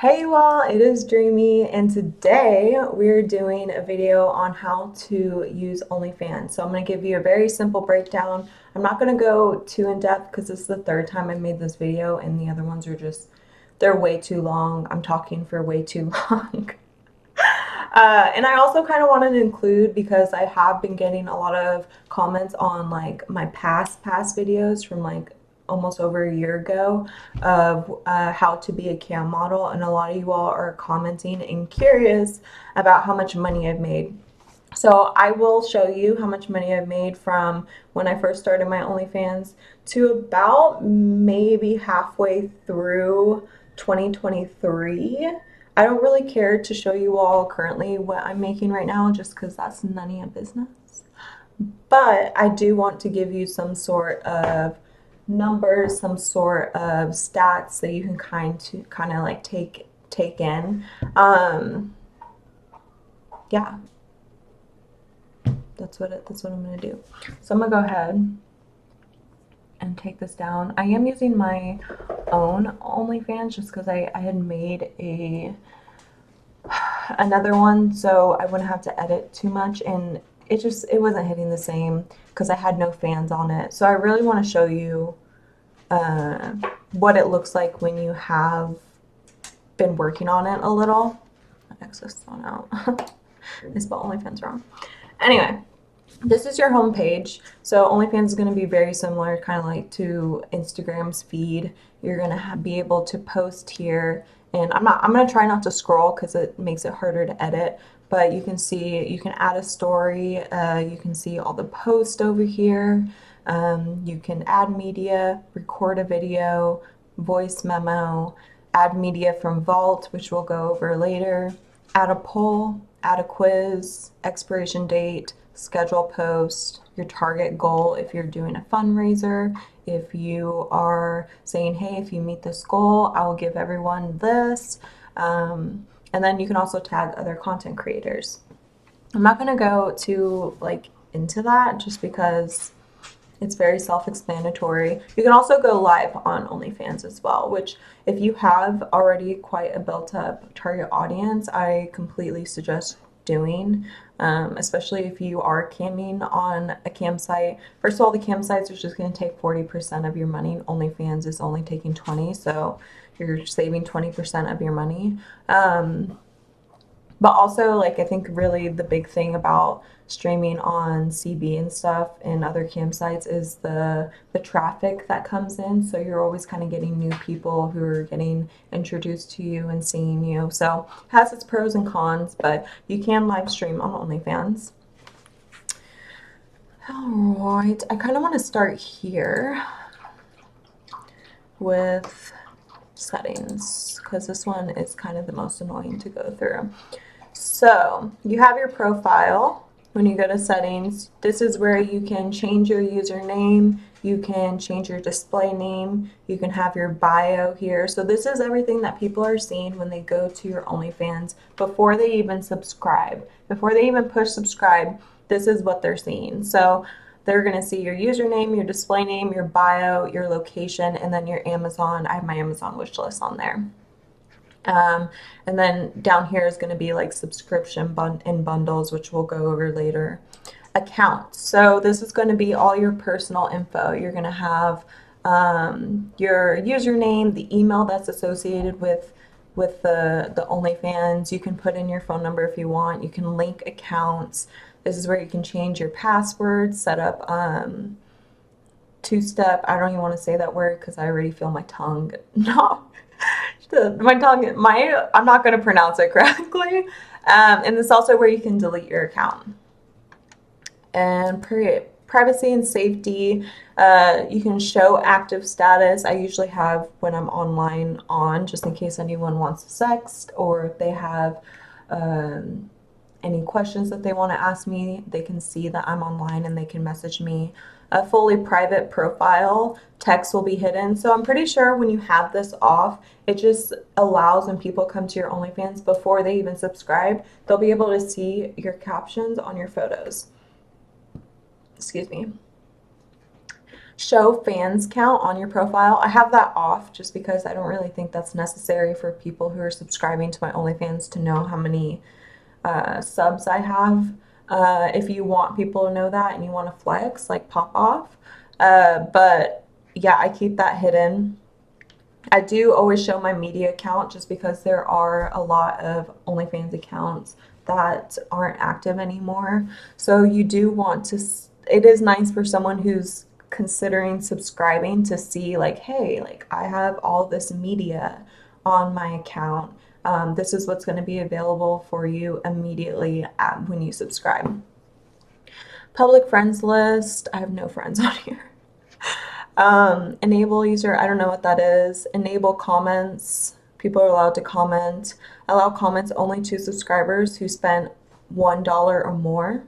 Hey you all, it is Dreamy, and today we're doing a video on how to use OnlyFans. So I'm going to give you a very simple breakdown. I'm not going to go too in depth because this is the third time I made this video and the other ones are just, they're way too long. I'm talking for way too long. And I also kind of wanted to include because I have been getting a lot of comments on like my past videos from like almost over a year ago of how to be a cam model, and a lot of you all are commenting and curious about how much money I've made. So I will show you how much money I've made from when I first started my OnlyFans to about maybe halfway through 2023. I don't really care to show you all currently what I'm making right now just because that's none of your business. But I do want to give you some sort of numbers, some sort of stats that you can kind of like take in. Yeah, that's what I'm gonna do. So I'm gonna go ahead and take this down. I am using my own OnlyFans just because I had made another one so I wouldn't have to edit too much, and it wasn't hitting the same because I had no fans on it. So I really want to show you uh, what it looks like when you have been working on it a little. X this one out. I spelled OnlyFans wrong. Anyway, this is your home page. So OnlyFans is going to be very similar, kind of like to Instagram's feed. You're going to be able to post here, and I'm going to try not to scroll because it makes it harder to edit. But you can see, you can add a story. You can see all the posts over here. You can add media, record a video, voice memo, add media from Vault, which we'll go over later, add a poll, add a quiz, expiration date, schedule post, your target goal if you're doing a fundraiser. If you are saying, hey, if you meet this goal, I will give everyone this. And then you can also tag other content creators. I'm not going to go too into that just because it's very self-explanatory. You can also go live on OnlyFans as well, which if you have already quite a built-up target audience, I completely suggest doing, especially if you are camming on a cam site. First of all, the cam sites are just going to take 40% of your money. OnlyFans is only taking 20, so you're saving 20% of your money. But also, I think really the big thing about streaming on CB and stuff and other campsites is the traffic that comes in. So you're always kind of getting new people who are getting introduced to you and seeing you. So it has its pros and cons, but you can live stream on OnlyFans. All right, I kind of want to start here with settings because this one is kind of the most annoying to go through. So you have your profile. When you go to settings, this is where you can change your username, you can change your display name, you can have your bio here. So this is everything that people are seeing when they go to your OnlyFans before they even subscribe. Before they even push subscribe, this is what they're seeing. So they're going to see your username, your display name, your bio, your location, and then your Amazon. I have my Amazon wish list on there. And then down here is going to be like subscription and bundles, which we'll go over later. Accounts. So this is going to be all your personal info. You're going to have your username, the email that's associated with the OnlyFans. You can put in your phone number if you want. You can link accounts. This is where you can change your password, set up two-step. I don't even want to say that word because I already feel my tongue. No. I'm not going to pronounce it correctly. And this is also where you can delete your account. And privacy and safety, you can show active status. I usually have when I'm online on, just in case anyone wants to sext, or if they have any questions that they want to ask me, they can see that I'm online and they can message me. A fully private profile, text will be hidden. So I'm pretty sure when you have this off, it just allows when people come to your OnlyFans before they even subscribe, they'll be able to see your captions on your photos. Excuse me. show fans count on your profile. I have that off just because I don't really think that's necessary for people who are subscribing to my OnlyFans to know how many subs I have. If you want people to know that and you want to flex, like pop off. But yeah, I keep that hidden. I do always show my media account just because there are a lot of OnlyFans accounts that aren't active anymore. So you do want to, it is nice for someone who's considering subscribing to see, like, hey, like I have all this media on my account. This is what's going to be available for you immediately when you subscribe. Public friends list. I have no friends on here. Enable user, I don't know what that is. Enable comments. People are allowed to comment. Allow comments only to subscribers who spend $1 or more.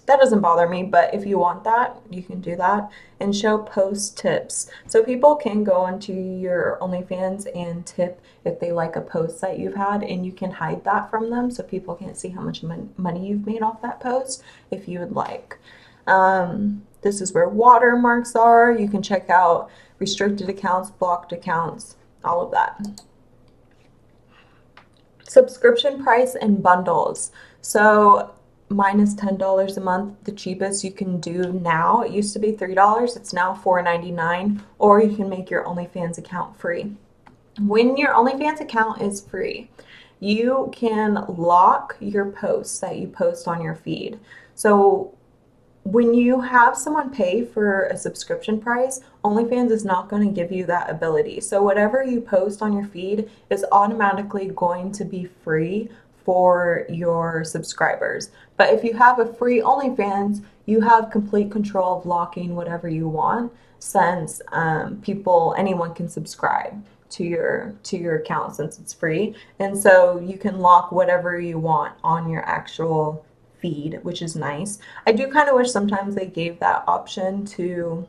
That doesn't bother me, but if you want that, you can do that. And show post tips. So people can go onto your OnlyFans and tip if they like a post that you've had, and you can hide that from them so people can't see how much money you've made off that post if you would like. This is where watermarks are. You can check out restricted accounts, blocked accounts, all of that. Subscription price and bundles. So mine is $10 a month, the cheapest you can do now. It used to be $3, it's now $4.99, or you can make your OnlyFans account free. When your OnlyFans account is free, you can lock your posts that you post on your feed. So when you have someone pay for a subscription price, OnlyFans is not going to give you that ability. So whatever you post on your feed is automatically going to be free for your subscribers. But if you have a free OnlyFans, you have complete control of locking whatever you want, since anyone can subscribe to your account since it's free. And so you can lock whatever you want on your actual feed, which is nice. I do kind of wish sometimes they gave that option to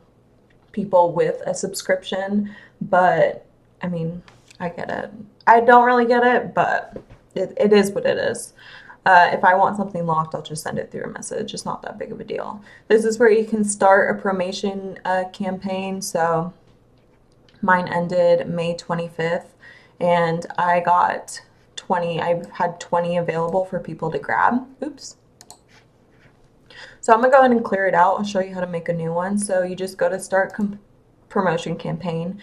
people with a subscription, but I mean, I get it. I don't really get it, but it is what it is. If I want something locked, I'll just send it through a message. It's not that big of a deal. This is where you can start a promotion campaign. So mine ended May 25th, and I got 20. I've had 20 available for people to grab. Oops. So I'm going to go ahead and clear it out. I'll show you how to make a new one. So you just go to start promotion campaign.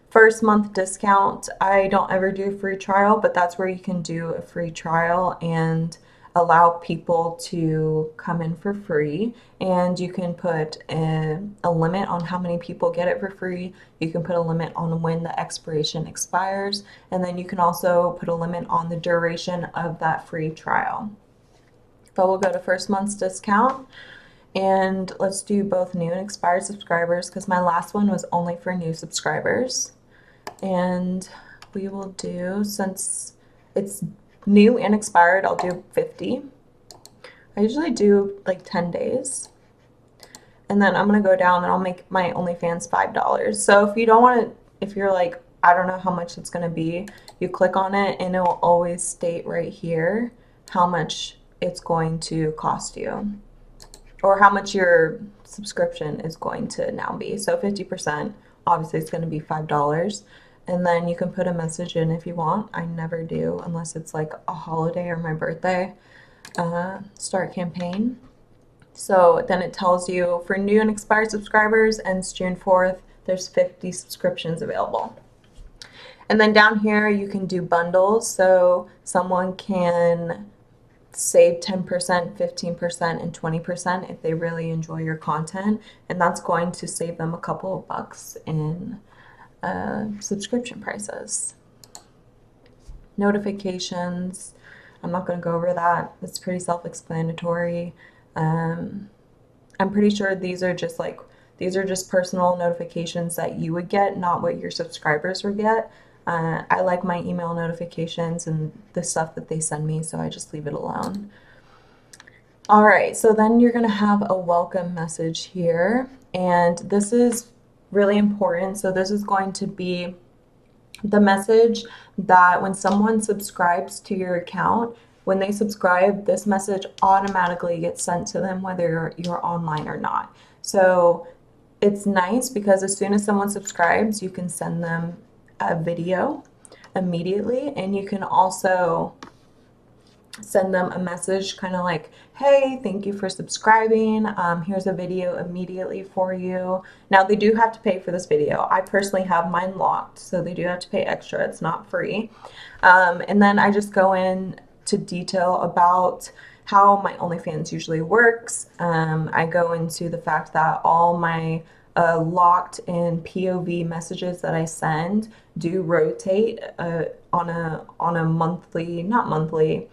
First month discount. I don't ever do a free trial, but that's where you can do a free trial and allow people to come in for free. And you can put a limit on how many people get it for free. You can put a limit on when the expiration expires. And then you can also put a limit on the duration of that free trial. But we'll go to first month's discount, and let's do both new and expired subscribers because my last one was only for new subscribers. And we will do, since it's new and expired, I'll do 50. I usually do like 10 days. And then I'm going to go down and I'll make my OnlyFans $5. So if you don't want to, if you're like, I don't know how much it's going to be, you click on it and it will always state right here how much it's going to cost you, or how much your subscription is going to now be. So 50%, obviously it's going to be $5. And then you can put a message in if you want. I never do unless it's like a holiday or my birthday. Start campaign. So then it tells you for new and expired subscribers, ends June 4th, there's 50 subscriptions available. And then down here you can do bundles. So someone can save 10%, 15%, and 20% if they really enjoy your content, and that's going to save them a couple of bucks in subscription prices. Notifications, I'm not going to go over that. It's pretty self-explanatory. I'm pretty sure these are just personal notifications that you would get, not what your subscribers would get. I like my email notifications and the stuff that they send me, so I just leave it alone. All right, so then you're going to have a welcome message here, and this is really important. So this is going to be the message that when someone subscribes to your account, when they subscribe, this message automatically gets sent to them whether you're online or not. So it's nice because as soon as someone subscribes, you can send them a video immediately, and you can also send them a message kind of like, hey, thank you for subscribing. Here's a video immediately for you. Now, they do have to pay for this video. I personally have mine locked, so they do have to pay extra. It's not free. And then I just go into detail about how my OnlyFans usually works. I go into the fact that all my locked in POV messages that I send do rotate on a monthly, not monthly,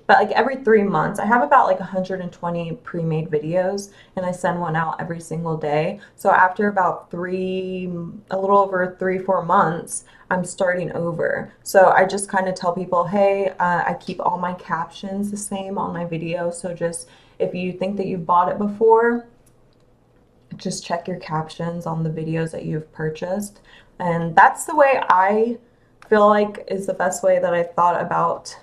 but like every 3 months. I have about like 120 pre-made videos, and I send one out every single day. So after about a little over 3-4 months, I'm starting over. So I just kind of tell people, hey, I keep all my captions the same on my video. So just if you think that you bought it before, just check your captions on the videos that you've purchased. And that's the way I feel like is the best way that I thought about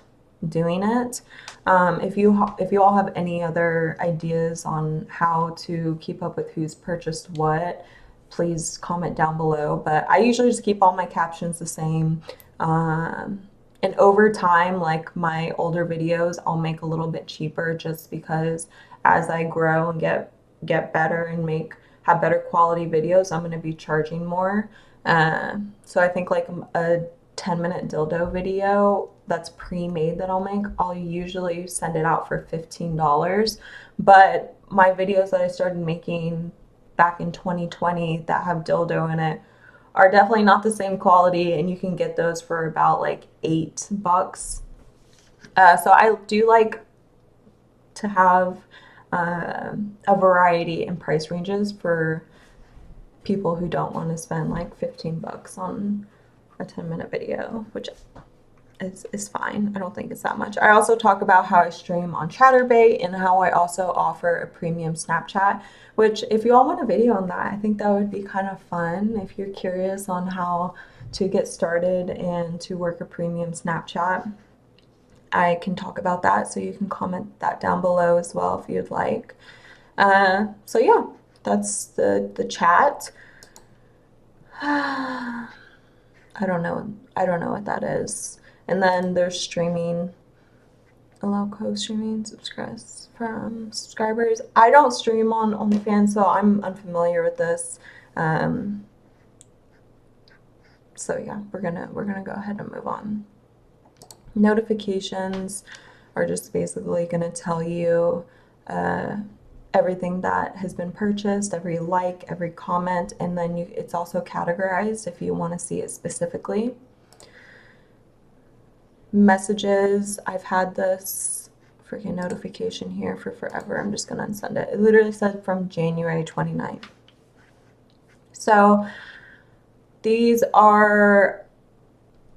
doing it. If you all have any other ideas on how to keep up with who's purchased what, please comment down below. But I usually just keep all my captions the same. And over time, like my older videos, I'll make a little bit cheaper just because as I grow and get better and have better quality videos, I'm going to be charging more. So I think like a 10-minute dildo video that's pre-made that I'll usually send it out for $15. But my videos that I started making back in 2020 that have dildo in it are definitely not the same quality, and you can get those for about like $8. So I do like to have a variety in price ranges for people who don't want to spend like $15 on a 10-minute video, which is fine. I don't think it's that much. I also talk about how I stream on Chatterbait and how I also offer a premium Snapchat, which if you all want a video on that, I think that would be kind of fun. If you're curious on how to get started and to work a premium Snapchat, I can talk about that, so you can comment that down below as well if you'd like. So yeah, that's the chat. I don't know what that is. And then there's streaming, allow co-streaming from subscribers. I don't stream on OnlyFans, so I'm unfamiliar with this. So yeah, we're gonna go ahead and move on. Notifications are just basically gonna tell you everything that has been purchased, every like, every comment, and then it's also categorized if you want to see it specifically. Messages, I've had this freaking notification here for forever. I'm just gonna unsend it. It literally said from January 29th. So these are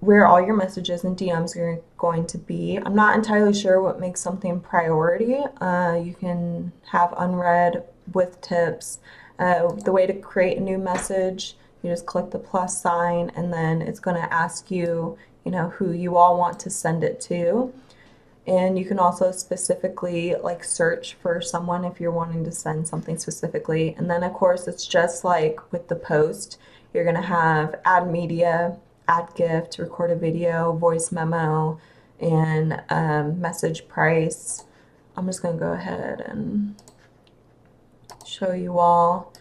where all your messages and DMs are going to be. I'm not entirely sure what makes something priority. You can have unread with tips. The way to create a new message, you just click the plus sign, and then it's going to ask you, who you all want to send it to. And you can also specifically like search for someone if you're wanting to send something specifically. And then of course it's just like with the post, you're going to have add media, add gift, record a video, voice memo, and message price. I'm just going to go ahead and show you all.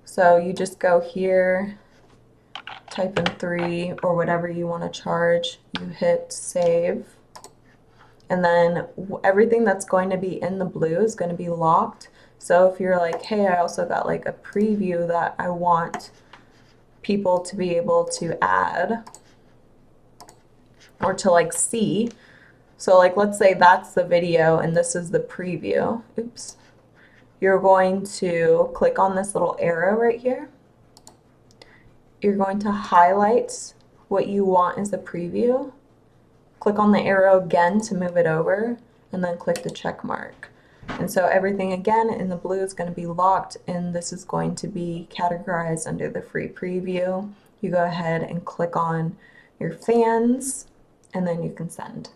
So you just go here, type in 3 or whatever you want to charge, you hit save, and then everything that's going to be in the blue is going to be locked. So if you're like, hey, I also got like a preview that I want people to be able to add or to like see. So like, let's say that's the video and this is the preview. Oops. You're going to click on this little arrow right here. You're going to highlight what you want as a preview. Click on the arrow again to move it over, and then click the check mark. And so everything again in the blue is going to be locked, and this is going to be categorized under the free preview. You go ahead and click on your fans, and then you can send.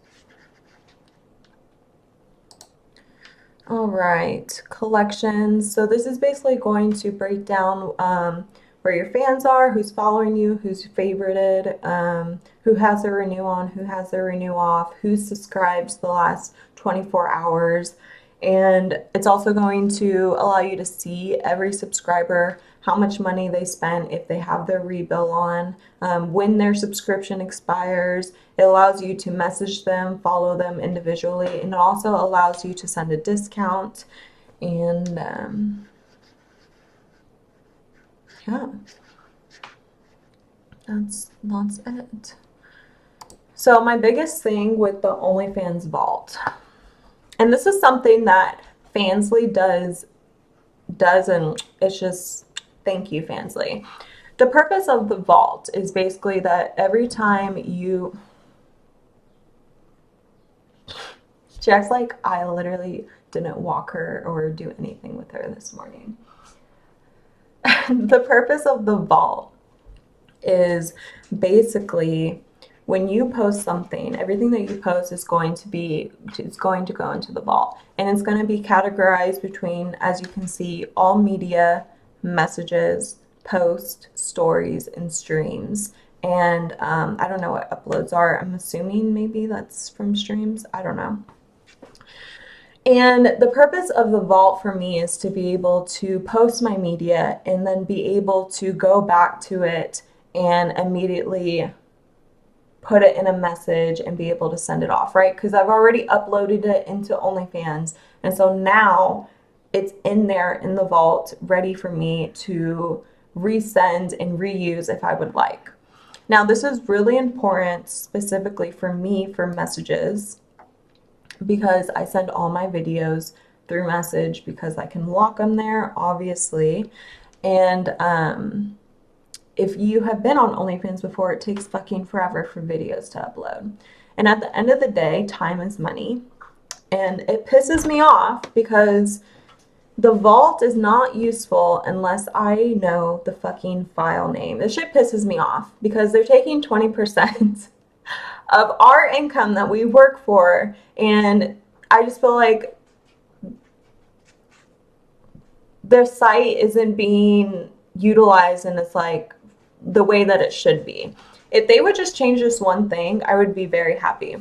All right, collections. So this is basically going to break down where your fans are, who's following you, who's favorited, who has their renew on, who has their renew off, who's subscribed the last 24 hours. And it's also going to allow you to see every subscriber, how much money they spent, if they have their rebill on, when their subscription expires. It allows you to message them, follow them individually, and it also allows you to send a discount. And yeah, that's it. So my biggest thing with the OnlyFans vault, and this is something that Fansly does, and it's just, thank you, Fansly. The purpose of the vault is basically that every time you, she acts like I literally didn't walk her or do anything with her this morning. The purpose of the vault is basically when you post something, everything that you post is going to go into the vault, and it's going to be categorized between, as you can see, all media, messages, posts, stories, and streams. And I don't know what uploads are. I'm assuming maybe that's from streams. I don't know. And the purpose of the vault for me is to be able to post my media and then be able to go back to it and immediately put it in a message and be able to send it off, right? Because I've already uploaded it into OnlyFans. And so now it's in there in the vault, ready for me to resend and reuse if I would like. Now, this is really important specifically for me for messages, because I send all my videos through message because I can lock them there, obviously. And if you have been on OnlyFans before, it takes fucking forever for videos to upload. And at the end of the day, time is money. And it pisses me off because the vault is not useful unless I know the fucking file name. This shit pisses me off because they're taking 20% of our income that we work for, and I just feel like their site isn't being utilized, and it's like the way that it should be. If they would just change this one thing, I would be very happy.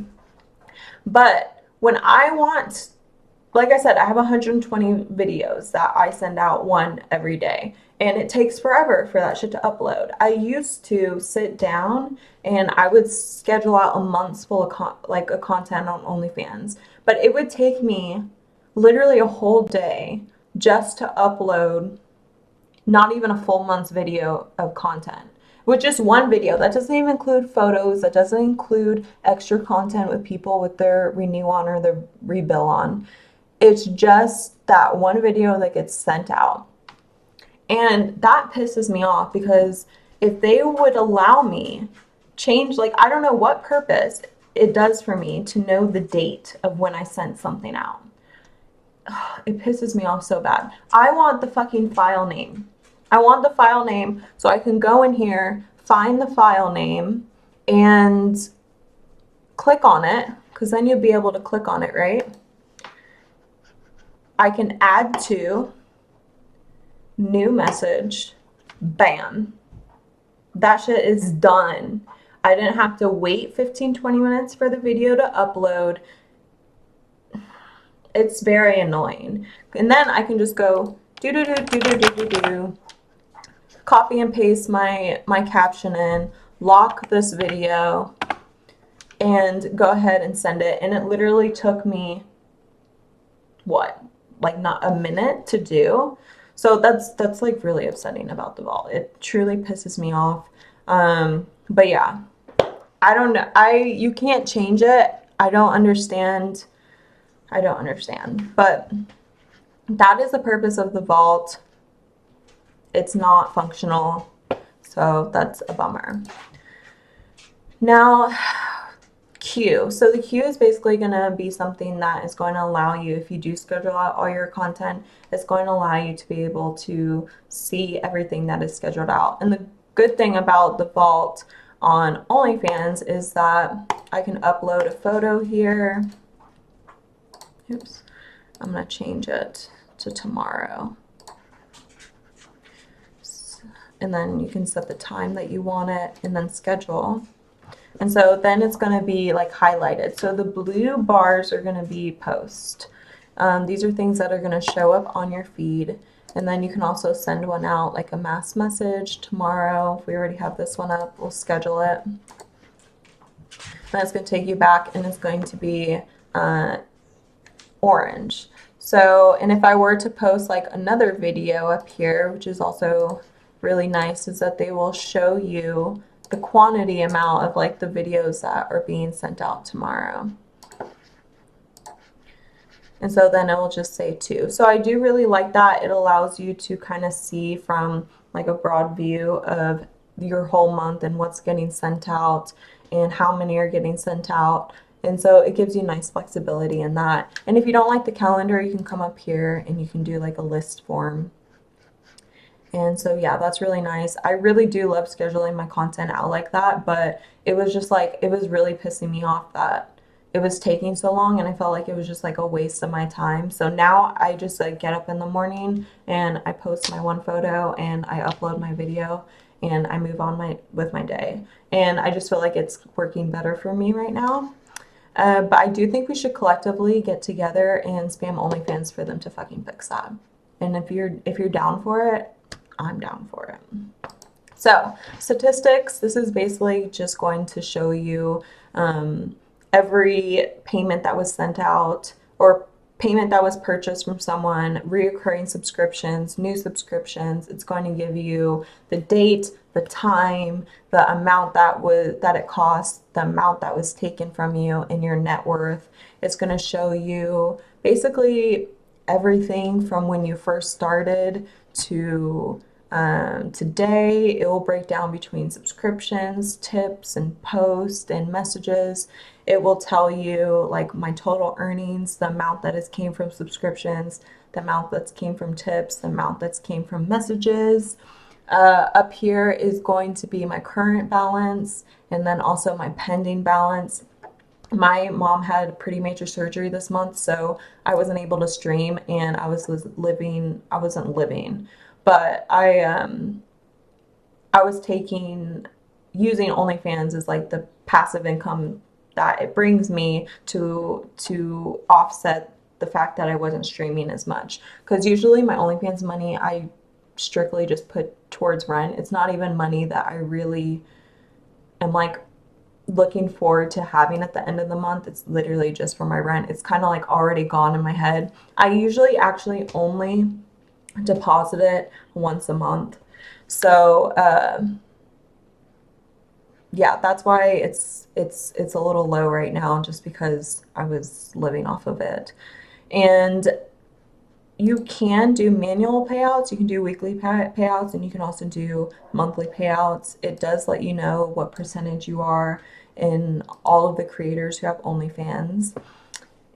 But when I want, like I said, I have 120 videos that I send out one every day, and it takes forever for that shit to upload. I used to sit down and I would schedule out a month's full of content on OnlyFans, but it would take me literally a whole day just to upload not even a full month's video of content. With just one video, that doesn't even include photos, that doesn't include extra content with people with their renew on or their rebill on. It's just that one video that gets sent out. And that pisses me off because if they would allow me change, like, I don't know what purpose it does for me to know the date of when I sent something out. It pisses me off so bad. I want the fucking file name. I want the file name so I can go in here, find the file name, and click on it, because then you'll be able to click on it, right? I can add to, new message, bam. That shit is done. I didn't have to wait 15-20 minutes for the video to upload. It's very annoying. And then I can just go do, copy and paste my caption in, lock this video, and go ahead and send it. And it literally took me, what, like not a minute to do. So that's like really upsetting about the vault. It truly pisses me off. But yeah, I don't know. You can't change it. I don't understand. But that is the purpose of the vault. It's not functional. So that's a bummer. Now, queue. So the queue is basically going to be something that is going to allow you, if you do schedule out all your content, it's going to allow you to be able to see everything that is scheduled out. And the good thing about the vault on OnlyFans is that I can upload a photo here. Oops. I'm going to change it to tomorrow. And then you can set the time that you want it and then schedule. And so then it's going to be like highlighted. So the blue bars are going to be post. These are things that are going to show up on your feed. And then you can also send one out like a mass message tomorrow. If we already have this one up, we'll schedule it. Then it's going to take you back and it's going to be orange. So, and if I were to post like another video up here, which is also really nice, is that they will show you the quantity amount of like the videos that are being sent out tomorrow. And so then it will just say 2. So I do really like that. It allows you to kind of see from like a broad view of your whole month and what's getting sent out and how many are getting sent out. And so it gives you nice flexibility in that. And if you don't like the calendar, you can come up here and you can do like a list form. And so yeah, that's really nice. I really do love scheduling my content out like that, but it was just like, it was really pissing me off that it was taking so long and I felt like it was just like a waste of my time. So now I just like get up in the morning and I post my one photo and I upload my video and I move on with my day. And I just feel like it's working better for me right now. But I do think we should collectively get together and spam OnlyFans for them to fucking fix that. And if you're down for it, I'm down for it. So statistics, this is basically just going to show you every payment that was sent out or payment that was purchased from someone, reoccurring subscriptions, new subscriptions. It's going to give you the date, the time, the amount that it cost, the amount that was taken from you, and your net worth. It's going to show you basically everything from when you first started to today. It will break down between subscriptions, tips, and posts and messages. It will tell you like my total earnings, the amount that has came from subscriptions, the amount that's came from tips, the amount that's came from messages. Up here is going to be my current balance and then also my pending balance. My mom had pretty major surgery this month, so I wasn't able to stream and I wasn't living, but I was using OnlyFans as like the passive income that it brings me to offset the fact that I wasn't streaming as much. Because usually my OnlyFans money I strictly just put towards rent. It's not even money that I really am like looking forward to having at the end of the month. It's literally just for my rent. It's kind of like already gone in my head. I usually actually only deposit it once a month. So yeah, that's why it's a little low right now, just because I was living off of it. And you can do manual payouts, you can do weekly payouts, and you can also do monthly payouts. It does let you know what percentage you are in all of the creators who have OnlyFans.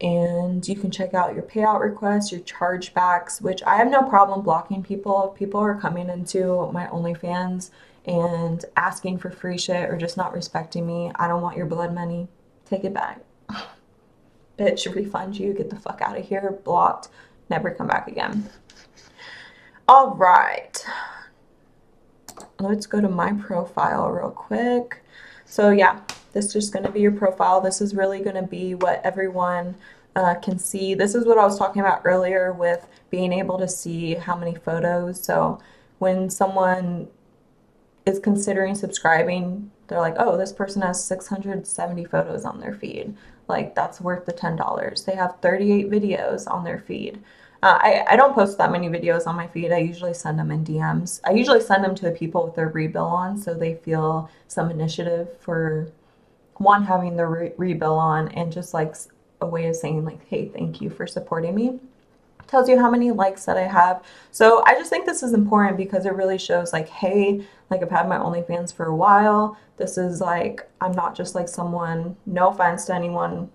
And you can check out your payout requests, your chargebacks, which I have no problem blocking people. If people are coming into my OnlyFans and asking for free shit or just not respecting me, I don't want your blood money. Take it back. Bitch, refund you, get the fuck out of here, blocked, never come back again. All right. Let's go to my profile real quick. So yeah, this is just going to be your profile. This is really going to be what everyone can see. This is what I was talking about earlier with being able to see how many photos. So when someone is considering subscribing, they're like, oh, this person has 670 photos on their feed. Like, that's worth the $10. They have 38 videos on their feed. I don't post that many videos on my feed. I usually send them in DMs. I usually send them to the people with their rebill on, so they feel some initiative for, one, having their rebill on, and just like a way of saying like, hey, thank you for supporting me. Tells you how many likes that I have. So I just think this is important because it really shows like, hey, like I've had my OnlyFans for a while. This is like, I'm not just like someone, no offense to anyone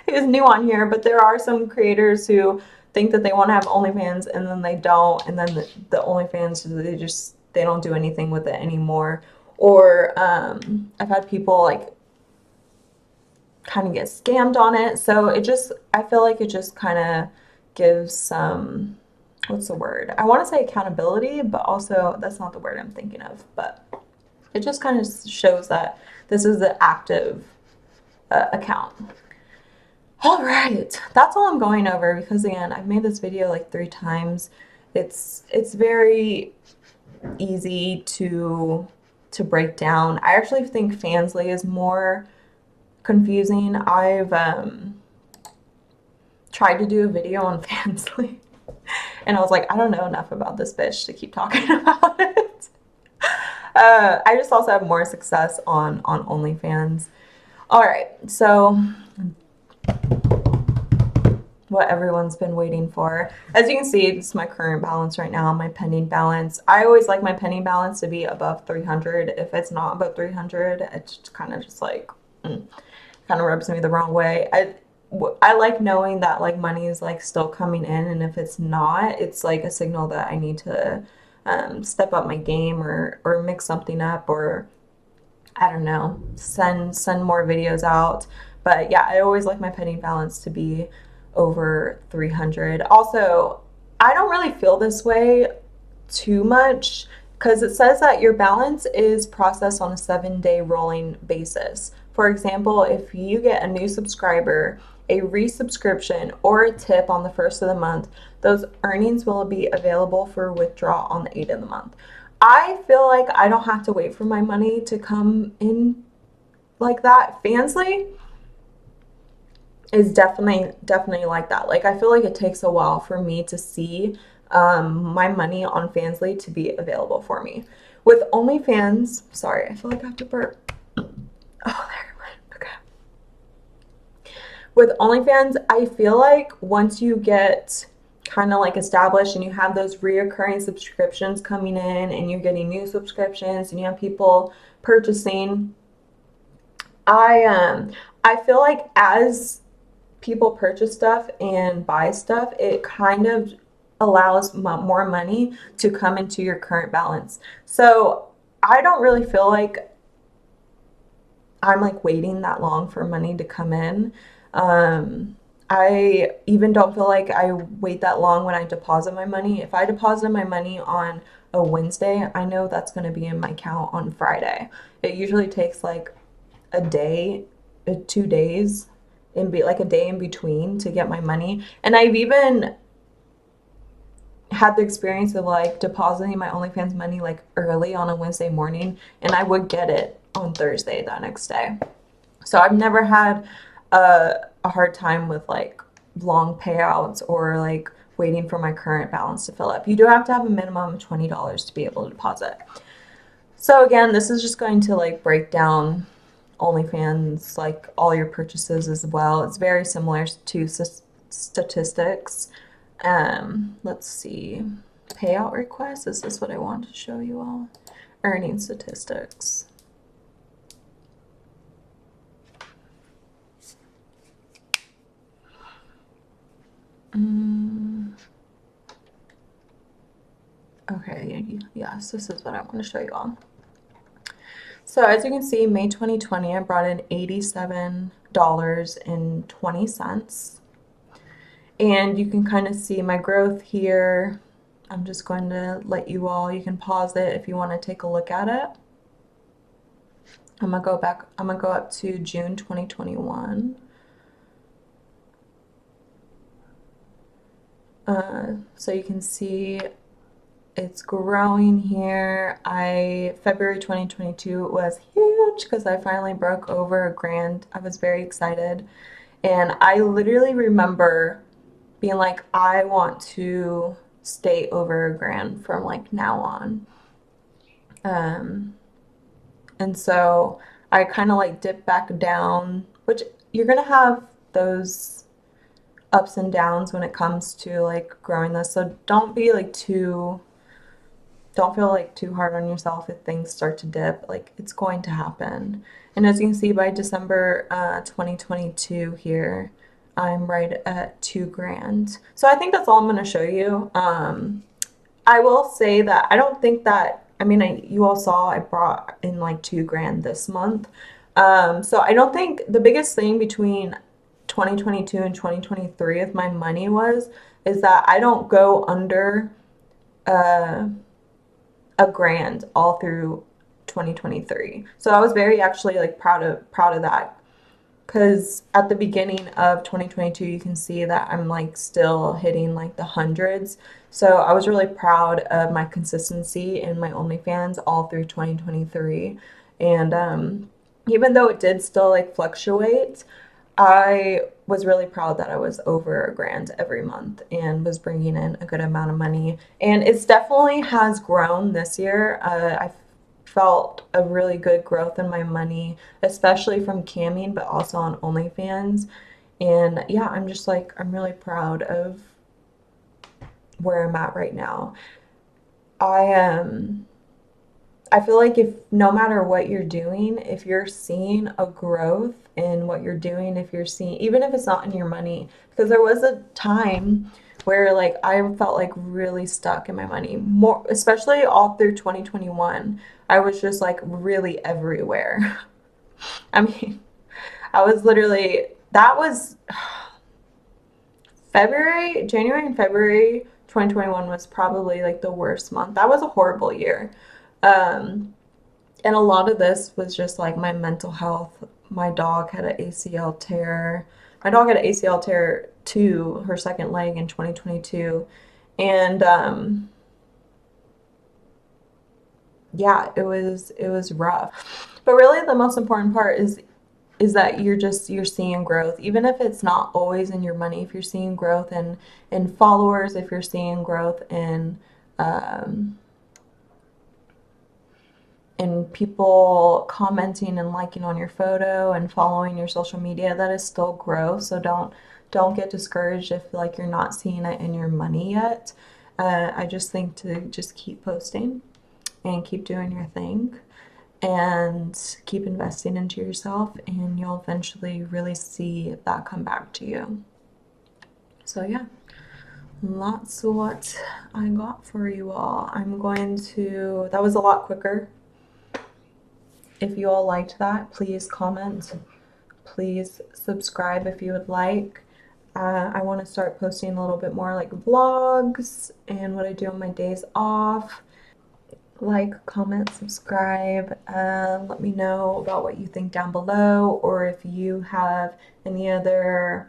who's new on here, but there are some creators who think that they want to have OnlyFans and then they don't, and then the OnlyFans, they don't do anything with it anymore. Or I've had people like kind of get scammed on it. So I feel like it just kind of gives some, what's the word? I want to say accountability, but also that's not the word I'm thinking of. But it just kind of shows that this is an active account. All right, that's all I'm going over because again, I've made this video like 3 times. It's very easy to break down. I actually think Fansly is more confusing. I've tried to do a video on Fansly and I was like, I don't know enough about this bitch to keep talking about it. I just also have more success on OnlyFans. All right, so what everyone's been waiting for. As you can see, this is my current balance right now, my pending balance. I always like my pending balance to be above 300. If it's not above 300, it's kind of just like, kind of rubs me the wrong way. I like knowing that like money is like still coming in, and if it's not, it's like a signal that I need to step up my game or mix something up, or I don't know, send more videos out. But yeah, I always like my pending balance to be over 300. Also, I don't really feel this way too much because it says that your balance is processed on a 7-day rolling basis. For example, if you get a new subscriber, a resubscription, or a tip on the 1st of the month, those earnings will be available for withdrawal on the 8th of the month. I feel like I don't have to wait for my money to come in like that. Fansly is definitely like that. Like I feel like it takes a while for me to see my money on Fansly to be available for me. With OnlyFans, sorry, I feel like I have to burp. Oh, there it went. Okay. With OnlyFans, I feel like once you get kind of like established and you have those reoccurring subscriptions coming in and you're getting new subscriptions and you have people purchasing, I feel like as people purchase stuff and buy stuff, it kind of allows more money to come into your current balance. So I don't really feel like I'm like waiting that long for money to come in. I even don't feel like I wait that long when I deposit my money. If I deposit my money on a Wednesday, I know that's going to be in my account on Friday. It usually takes like a day, 2 days, like a day in between to get my money. And I've even had the experience of like depositing my OnlyFans money like early on a Wednesday morning, and I would get it on Thursday that next day. So I've never had a hard time with like long payouts or like waiting for my current balance to fill up. You do have to have a minimum of $20 to be able to deposit. So again, this is just going to like break down OnlyFans, like all your purchases as well. It's very similar to statistics. Let's see. Payout requests. Is this what I want to show you all? Earning statistics. Okay, yes, this is what I want to show you all. So as you can see, May 2020, I brought in $87.20. And you can kind of see my growth here. I'm just going to let you can pause it if you want to take a look at it. I'm going to go up to June 2021. So you can see it's growing here. February 2022 was huge because I finally broke over $1,000. I was very excited. And I literally remember being like, I want to stay over $1,000 from like now on. And so I kind of like dipped back down, which you're going to have those ups and downs when it comes to like growing this. So don't feel like too hard on yourself if things start to dip. Like it's going to happen. And as you can see, by December 2022 here, I'm right at $2,000. So I think that's all I'm going to show you. I will say that I don't think that, you all saw I brought in like $2,000 this month, So I don't think the biggest thing between 2022 and 2023 with my money is that I don't go under uh, a grand all through 2023. So I was very actually like proud of that, because at the beginning of 2022 you can see that I'm like still hitting like the hundreds. So I was really proud of my consistency in my OnlyFans all through 2023. And even though it did still like fluctuate, I was really proud that I was over a grand every month and was bringing in a good amount of money. And it's definitely has grown this year. I felt a really good growth in my money, especially from camming, but also on OnlyFans. And yeah, I'm just like, I'm really proud of where I'm at right now. I I feel like if no matter what you're doing, if you're seeing a growth in what you're doing, if you're seeing, even if it's not in your money, because there was a time where like I felt like really stuck in my money, more especially all through 2021. I was just like really everywhere. I mean, I was literally, that was January and February 2021 was probably like the worst month. That was a horrible year. Um, And a lot of this was just like my mental health. My dog had an ACL tear. My dog had an ACL tear to her second leg in 2022. And yeah, it was rough. But really the most important part is that you're seeing growth. Even if it's not always in your money, if you're seeing growth in followers, if you're seeing growth um in people commenting and liking on your photo and following your social media, that is still growth. So don't get discouraged if like you're not seeing it in your money yet. I just think to just keep posting and keep doing your thing and keep investing into yourself, and you'll eventually really see that come back to you. So yeah, lots what I got for you all. That was a lot quicker. If you all liked that, please comment. Please subscribe if you would like. I want to start posting a little bit more like vlogs and what I do on my days off. Like, comment, subscribe. Let me know about what you think down below, or if you have any other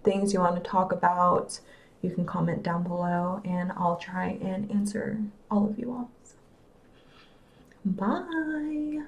things you want to talk about, you can comment down below and I'll try and answer all of you all. Bye.